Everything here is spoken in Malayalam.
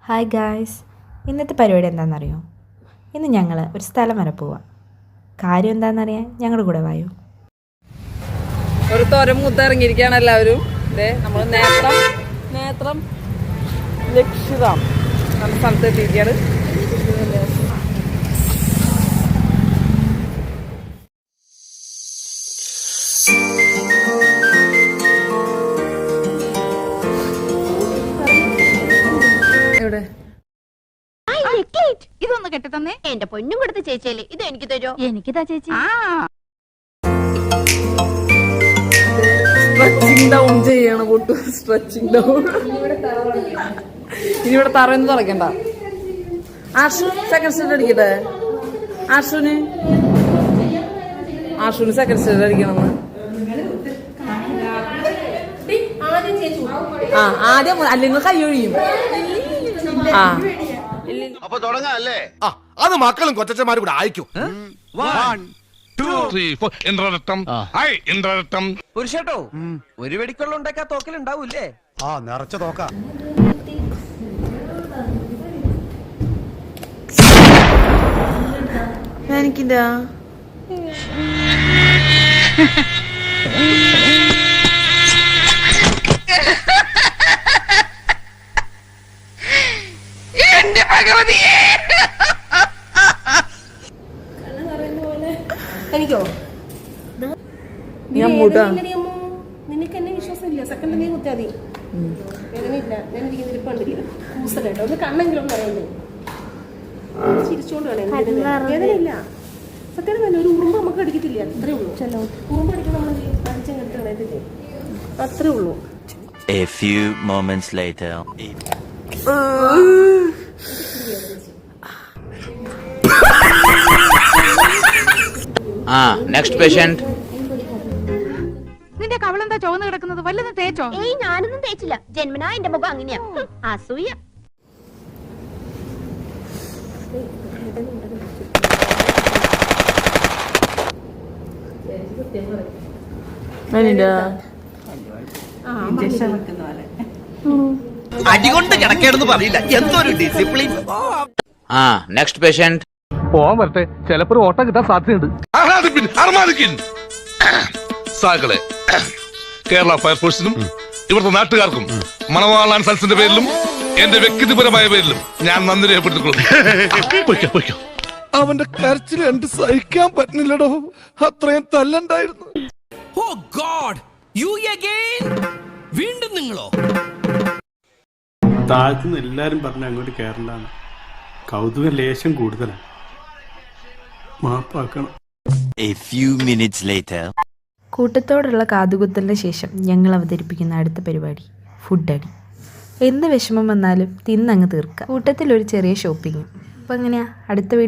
ഹായ് ഗായ്സ്, ഇന്നത്തെ പരിപാടി എന്താണെന്നറിയോ? ഇന്ന് ഞങ്ങൾ ഒരു സ്ഥലം വരെ പോവാം. കാര്യം എന്താണെന്നറിയാൻ ഞങ്ങളുടെ കൂടെ വായോ. ഒരു തോരം മുത്ത ഇറങ്ങിയിരിക്കുകയാണ് എല്ലാവരും. നമ്മൾ നേത്രം ലക്ഷിതാം എന്ന സ്ഥലത്ത് എത്തിയിരിക്കുകയാണ്. എവിടെ ഇതൊന്ന് കെട്ടി തന്നെ. എന്റെ പൊന്നും കൊടുത്ത ചേച്ചിയല്ലേ, ഇത് എനിക്ക് തരുമോ? എനിക്കിതാ ചേച്ചി. സ്ട്രെച്ചിങ് ഡൗൺ ചെയ്യണം. പൊട്ടു സ്ട്രെച്ചിങ് ഡൗൺ. ഇനി ഇവിടെ തറയൊന്നും തുറക്കണ്ട. ആർഷു സെക്കൻഡ് സ്റ്റേജ് അടിക്കട്ടെ. ആർഷുന് സെക്കൻഡ് സ്റ്റേജ് അടിക്കണം. ആദ്യം അല്ലെങ്കിൽ കൈ ഒഴിയും. അപ്പൊ തുടങ്ങാല്ലേ? അത് മക്കളും കൊച്ചന്മാരും കൂടെ അയക്കും. പുരുഷേട്ടോ, ഒരു വെടിക്കൊള്ള ഉണ്ടാക്കാ തോക്കലുണ്ടാവൂല്ലേ? നിറച്ച തോക്ക. എനിക്കില്ല. എനിക്കോ നിനക്ക് എന്നെ വിശ്വാസമില്ല. സെക്കൻഡ് നീ കുത്തിയാ മതി. വേദനയില്ല. ഞാൻ ഇരിക്കുന്ന ഇരിപ്പുണ്ടില്ല. കൂസലായിട്ട് ഒന്ന് കണ്ണെങ്കിലും പറയുന്നു. ചിരിച്ചോണ്ട് വേണം. വേദനയില്ല. സത്യം തന്നെ ഒരു ഉറുമ്പ് നമുക്ക് അടിക്കത്തില്ല. അത്രേ ഉള്ളൂ. ചെല്ലോ ഉറുമ്പ് അടിക്കാൻ നമ്മൾ അടിച്ചെടുത്ത് കളയത്തില്ലേ? അത്രേ ഉള്ളൂ. A few moments later. Next patient. നിന്റെ കവളെന്താ ചുവന്ന് കിടക്കുന്നത്? വല്ലതും തേച്ചോ? ഏയ്, ഞാനൊന്നും തേച്ചില്ല. ജന്മനാ എന്റെ മുഖം അങ്ങനെയാ. അസൂയ. അടികൊണ്ട് കിടക്കേണ്ടെന്ന് പറയില്ല. എന്തൊരു ഡിസിപ്ലിൻ. Next patient. പോവാൻ വരട്ടെ, ചിലപ്പോ ഒരു ഓട്ടം കിട്ടാൻ സാധ്യതയുണ്ട്. സാകളെ കേരള ഫയർഫോഴ്സിനും ഇവിടുത്തെ നാട്ടുകാർക്കും മണവാളാൻ സൽസിന്റെ പേരിലും എന്റെ വ്യക്തിപരമായ പേരിലും ഞാൻ നന്ദി രേഖപ്പെടുത്തിക്കൊള്ളുന്നു. അവന്റെ കരച്ചിൽ എന്റെ സഹിക്കാൻ പറ്റുന്നില്ലടോ. അത്രയും തല്ലണ്ടായിരുന്നു. വീണ്ടും നിങ്ങളോ? താഴ്ത്തുനിന്ന് എല്ലാരും പറഞ്ഞ അങ്ങോട്ട് കയറണ്ടാണ്. കൗതുക ലേശം കൂടുതലാണ്. മാപ്പാക്കണം. A few minutes later. കൂട്ടത്തോടുള്ള കാതുകുത്തലിന് ശേഷം ഞങ്ങൾ അവതരിപ്പിക്കുന്ന അടുത്ത പരിപാടി ഫുഡ് അടി. എന്ത് വിഷമം വന്നാലും തിന്നങ്ങ് തീർക്കുക. കൂട്ടത്തിലൊരു ചെറിയ ഷോപ്പിങ്ങും. അപ്പോൾ എങ്ങനെയാ അടുത്ത വീഡിയോ